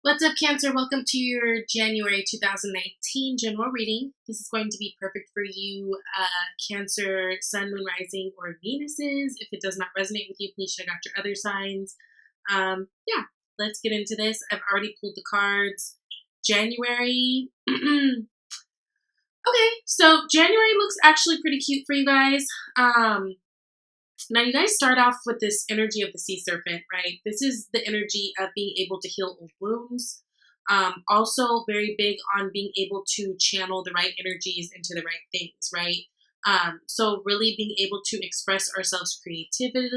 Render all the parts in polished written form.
What's up, Cancer? Welcome to your January 2019 general reading. This is going to be perfect for you, Cancer, Sun, Moon, Rising, or Venuses. If it does not resonate with you, please check out your other signs. Yeah, let's get into this. I've already pulled the cards. January. Okay, so January looks actually pretty cute for you guys. Now, you guys start off with this energy of the sea serpent, right? This is the energy of being able to heal old wounds. Also, very big on being able to channel the right energies into the right things, right? So, really being able to express ourselves creatively,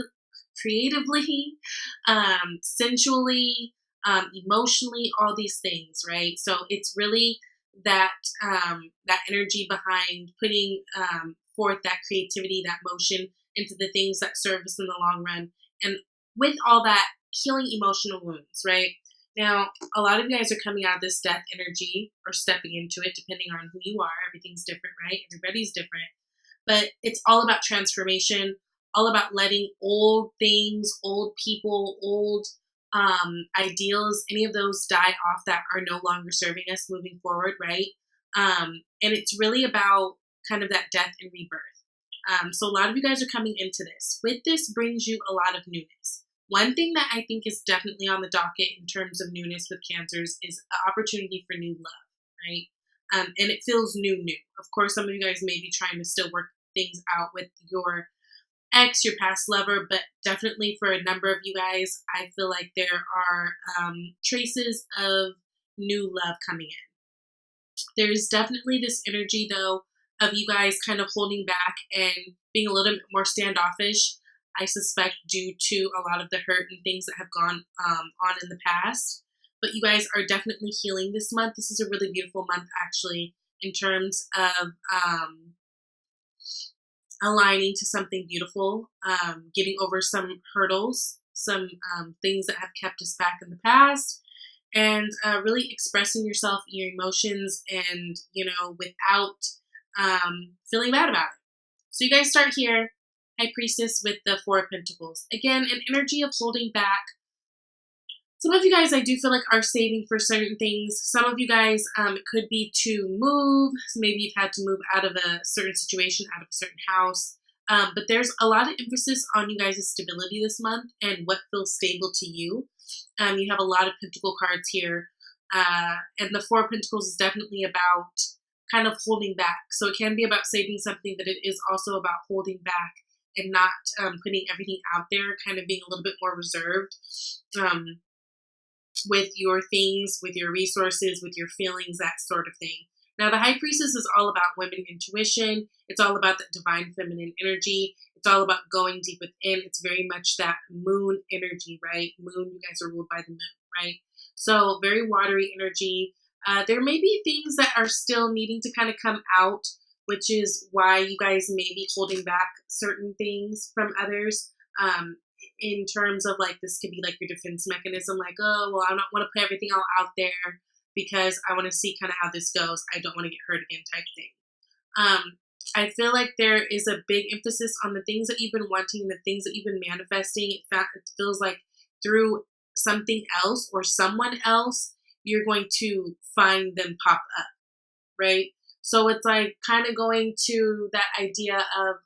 sensually, emotionally, all these things, right? So, it's really that that energy behind putting forth that creativity, that motion into the things that serve us in the long run. And with all that, healing emotional wounds, right? Now, a lot of you guys are coming out of this death energy or stepping into it, depending on who you are. Everything's different, right? Everybody's different. But it's all about transformation, all about letting old things, old people, old ideals, any of those die off that are no longer serving us moving forward, right? And it's really about kind of that death and rebirth. So a lot of you guys are coming into this. With this brings you a lot of newness. One thing that I think is definitely on the docket in terms of newness with Cancers is an opportunity for new love, right? And it feels new. Of course, some of you guys may be trying to still work things out with your ex, your past lover, but definitely for a number of you guys, I feel like there are traces of new love coming in. There's definitely this energy, though, of you guys kind of holding back and being a little bit more standoffish, I suspect due to a lot of the hurt and things that have gone on in the past. But you guys are definitely healing this month. This is a really beautiful month, actually, in terms of aligning to something beautiful, getting over some hurdles, some things that have kept us back in the past, and really expressing yourself, your emotions, and, without feeling bad about it. So you guys start here, High Priestess with the Four of Pentacles. Again, an energy of holding back. Some of you guys, I do feel like, are saving for certain things. Some of you guys, it could be to move. Maybe you've had to move out of a certain situation, out of a certain house. But there's a lot of emphasis on you guys' stability this month and what feels stable to you. You have a lot of Pentacle cards here. And the Four of Pentacles is definitely about kind of holding back. So it can be about saving something, but it is also about holding back and not putting everything out there, kind of being a little bit more reserved with your things, with your resources, with your feelings, that sort of thing. Now, the High Priestess is all about women intuition. It's all about that divine feminine energy. It's all about going deep within. It's very much that moon energy, right? Moon, you guys are ruled by the moon, right? So very watery energy. There may be things that are still needing to kind of come out, which is why you guys may be holding back certain things from others. In terms of like, this could be like your defense mechanism, like, oh, well, I don't want to put everything all out there because I want to see kind of how this goes. I don't want to get hurt again type thing. I feel like there is a big emphasis on the things that you've been wanting, the things that you've been manifesting. It feels like through something else or someone else, you're going to find them pop up, right? So it's like kind of going to that idea of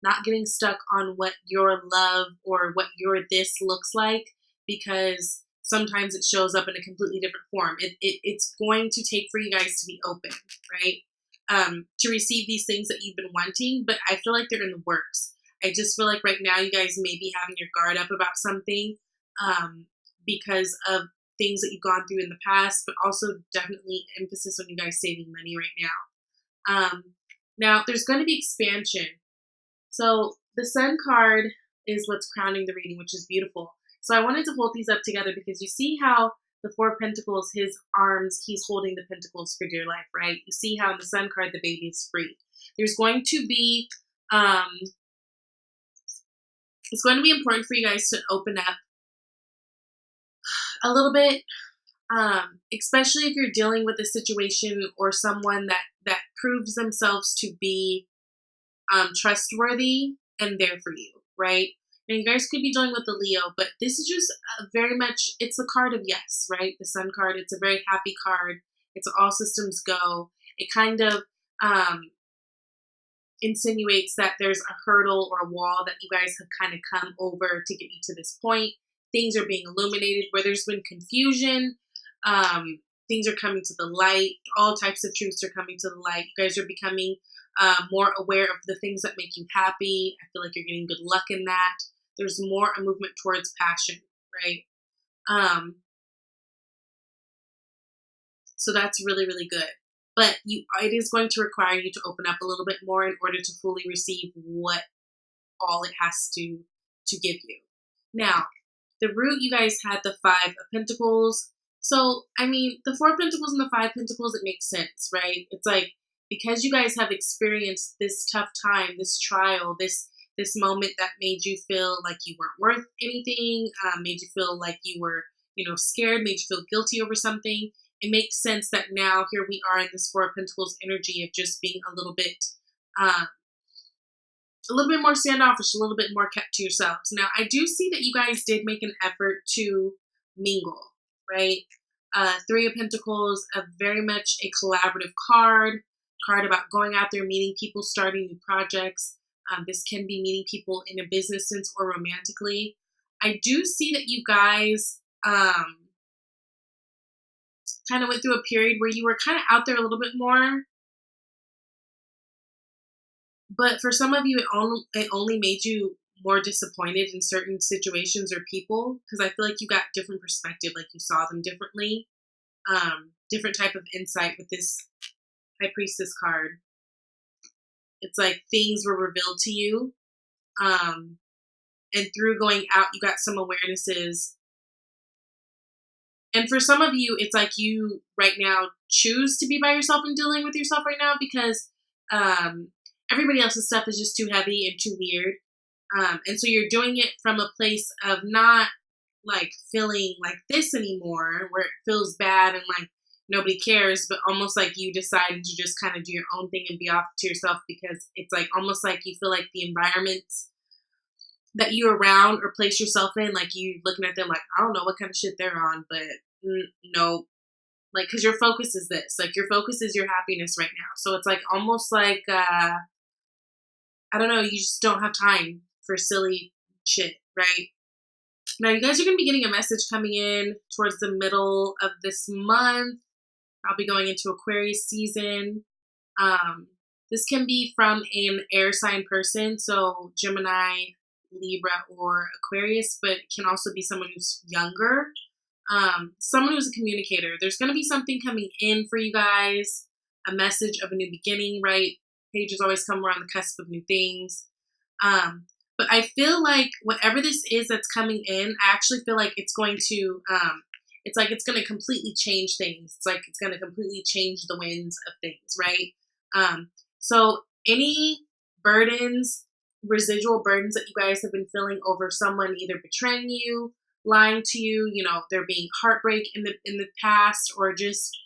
not getting stuck on what your love or what your this looks like, because sometimes it shows up in a completely different form. It's going to take for you guys to be open, right? To receive these things that you've been wanting, but I feel like they're in the works. I just feel like right now you guys may be having your guard up about something because of things that you've gone through in the past, but also definitely emphasis on you guys saving money right now. Now, there's going to be expansion. So the Sun card is what's crowning the reading, which is beautiful. So I wanted to hold these up together because you see how the Four of Pentacles, his arms, he's holding the pentacles for dear life, right? You see how in the Sun card, the baby is free. There's going to be, it's going to be important for you guys to open up a little bit, especially if you're dealing with a situation or someone that proves themselves to be trustworthy and there for you, right? Now, you guys could be dealing with the Leo, but this is just very much, it's the card of yes, right? The Sun card. It's a very happy card. It's all systems go. It kind of insinuates that there's a hurdle or a wall that you guys have kind of come over to get you to this point. Things are being illuminated where there's been confusion. Things are coming to the light. All types of truths are coming to the light. You guys are becoming more aware of the things that make you happy. I feel like you're getting good luck in that. There's more a movement towards passion, right? So that's really, really good. But it is going to require you to open up a little bit more in order to fully receive what all it has to give you. Now, the root, you guys had the 5 of Pentacles. So, I mean, the 4 of Pentacles and the 5 of Pentacles, it makes sense, right? It's like, because you guys have experienced this tough time, this trial, this moment that made you feel like you weren't worth anything, made you feel like you were, scared, made you feel guilty over something. It makes sense that now here we are in this 4 of Pentacles energy of just being a little bit more standoffish, a little bit more kept to yourselves. Now, I do see that you guys did make an effort to mingle, right? 3 of Pentacles, very much a collaborative card about going out there, meeting people, starting new projects. This can be meeting people in a business sense or romantically. I do see that you guys kind of went through a period where you were kind of out there a little bit more. But for some of you, it only made you more disappointed in certain situations or people, because I feel like you got different perspective, like you saw them differently. Different type of insight with this High Priestess card. It's like things were revealed to you. And through going out, you got some awarenesses. And for some of you, it's like you right now choose to be by yourself and dealing with yourself right now because everybody else's stuff is just too heavy and too weird. And so you're doing it from a place of not like feeling like this anymore, where it feels bad and like nobody cares, but almost like you decided to just kind of do your own thing and be off to yourself, because it's like almost like you feel like the environments that you're around or place yourself in, like you looking at them like, I don't know what kind of shit they're on, but no, like, because your focus is this, like your focus is your happiness right now. So it's like almost like I don't know, you just don't have time for silly shit, right? Now you guys are going to be getting a message coming in towards the middle of this month. I'll be going into Aquarius season. This can be from an air sign person, so Gemini, Libra, or Aquarius, but it can also be someone who's younger, someone who's a communicator. There's going to be something coming in for you guys, a message of a new beginning, right? Pages always come around the cusp of new things. But I feel like whatever this is that's coming in, I actually feel like it's going to, it's like it's going to completely change things. It's like it's going to completely change the winds of things, right? So any burdens, residual burdens that you guys have been feeling over someone either betraying you, lying to you, there being heartbreak in the past, or just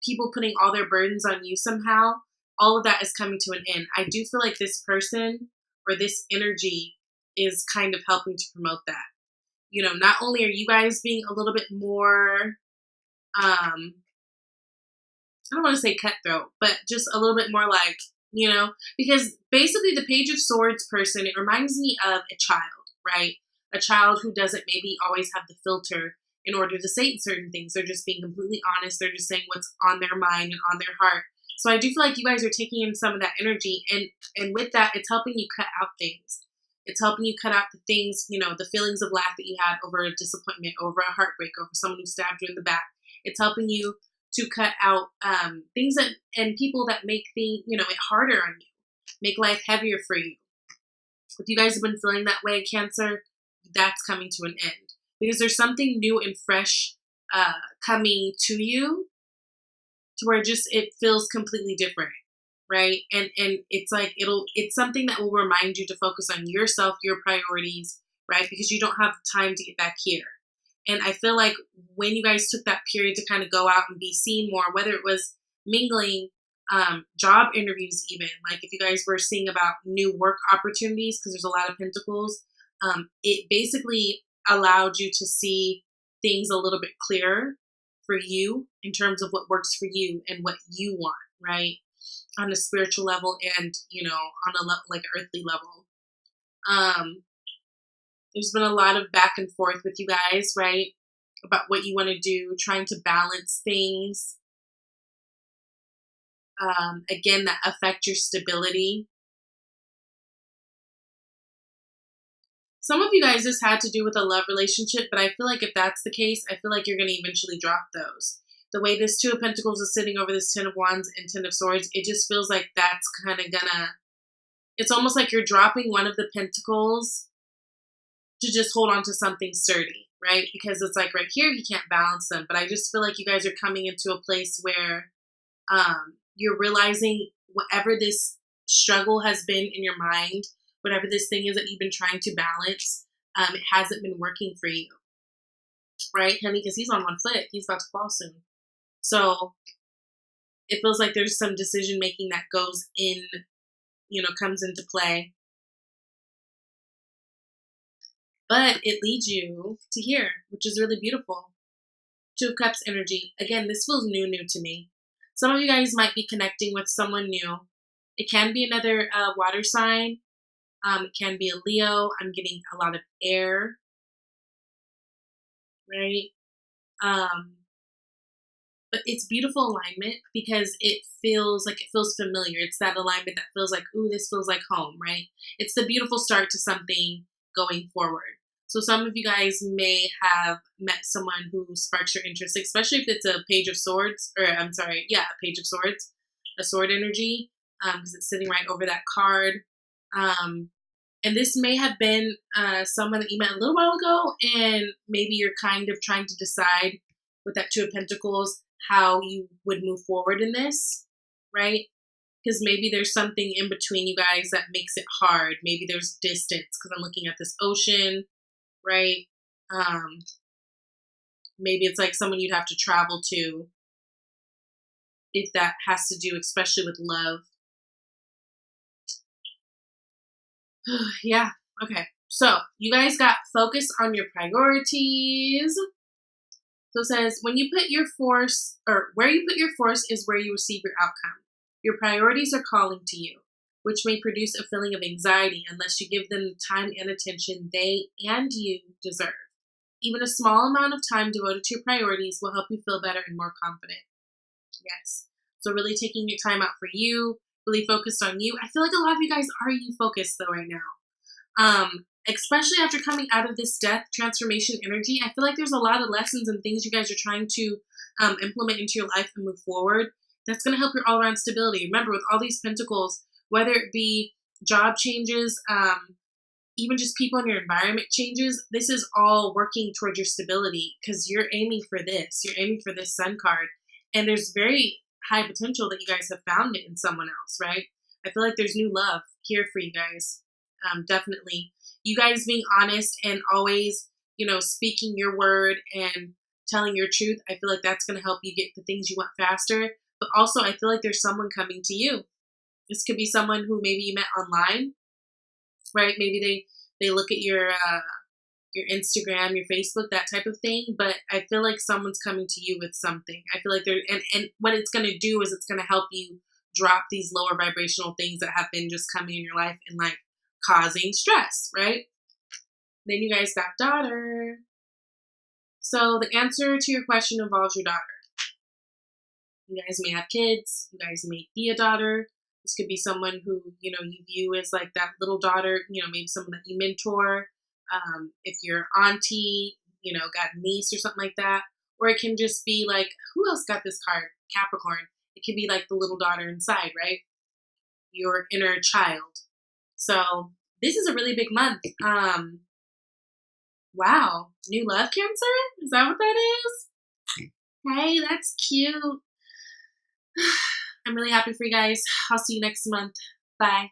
people putting all their burdens on you somehow, all of that is coming to an end. I do feel like this person or this energy is kind of helping to promote that. Not only are you guys being a little bit more, I don't want to say cutthroat, but just a little bit more like, because basically the Page of Swords person, it reminds me of a child, right? A child who doesn't maybe always have the filter in order to say certain things. They're just being completely honest. They're just saying what's on their mind and on their heart. So I do feel like you guys are taking in some of that energy, and with that, it's helping you cut out things. It's helping you cut out the things, the feelings of lack that you had over a disappointment, over a heartbreak, over someone who stabbed you in the back. It's helping you to cut out things and people that make it harder on you, make life heavier for you. If you guys have been feeling that way, Cancer, that's coming to an end, because there's something new and fresh coming to you, to where it feels completely different, right? And it's like it's something that will remind you to focus on yourself, your priorities, right? Because you don't have time to get back here. And I feel like when you guys took that period to kind of go out and be seen more, whether it was mingling job interviews, even like if you guys were seeing about new work opportunities, because there's a lot of pentacles, it basically allowed you to see things a little bit clearer for you in terms of what works for you and what you want, right? On a spiritual level and, on a like earthly level. There's been a lot of back and forth with you guys, right? About what you want to do, trying to balance things. Again, that affect your stability. Some of you guys just had to do with a love relationship, but I feel like if that's the case, I feel like you're going to eventually drop those. The way this Two of Pentacles is sitting over this Ten of Wands and Ten of Swords, it just feels like that's kind of gonna, it's almost like you're dropping one of the Pentacles to just hold on to something sturdy, right? Because it's like right here, he can't balance them. But I just feel like you guys are coming into a place where you're realizing whatever this struggle has been in your mind, whatever this thing is that you've been trying to balance, it hasn't been working for you, right, honey? Because he's on one foot. He's about to fall soon. So it feels like there's some decision making that goes in, comes into play. But it leads you to here, which is really beautiful. Two of Cups energy. Again, this feels new to me. Some of you guys might be connecting with someone new. It can be another water sign. It can be a Leo. I'm getting a lot of air, right? But it's beautiful alignment because it feels familiar. It's that alignment that feels like, ooh, this feels like home, right? It's the beautiful start to something going forward. So some of you guys may have met someone who sparks your interest, especially if it's a Page of Swords, a Page of Swords, a sword energy, because it's sitting right over that card. And this may have been someone that you met a little while ago, and maybe you're kind of trying to decide with that Two of Pentacles how you would move forward in this, right? Because maybe there's something in between you guys that makes it hard. Maybe there's distance because I'm looking at this ocean, right? Maybe it's like someone you'd have to travel to if that has to do, especially with love. Yeah, okay. So you guys got focus on your priorities. So it says, when you put your force, or where you put your force is where you receive your outcome. Your priorities are calling to you, which may produce a feeling of anxiety unless you give them the time and attention they and you deserve. Even a small amount of time devoted to your priorities will help you feel better and more confident. Yes. So really taking your time out for you, really focused on you. I feel like a lot of you guys are you focused though right now. Especially after coming out of this death transformation energy, I feel like there's a lot of lessons and things you guys are trying to implement into your life and move forward. That's going to help your all-around stability. Remember, with all these pentacles, whether it be job changes, even just people in your environment changes, this is all working towards your stability because you're aiming for this. You're aiming for this Sun card. And there's very high potential that you guys have found it in someone else, right? I feel like there's new love here for you guys. Definitely. You guys being honest and always, speaking your word and telling your truth, I feel like that's going to help you get the things you want faster. But also, I feel like there's someone coming to you. This could be someone who maybe you met online, right? Maybe they look at your Instagram, your Facebook, that type of thing. But I feel like someone's coming to you with something. I feel like and what it's going to do is it's going to help you drop these lower vibrational things that have been just coming in your life and like causing stress, right? Then you guys got daughter. So the answer to your question involves your daughter. You guys may have kids. You guys may be a daughter. This could be someone who, you view as like that little daughter, maybe someone that you mentor. If you're auntie, got a niece or something like that. Or it can just be like, who else got this card? Capricorn. It could be like the little daughter inside, right? Your inner child. So this is a really big month. Wow. New love, Cancer? Is that what that is? Hey, that's cute. I'm really happy for you guys. I'll see you next month. Bye.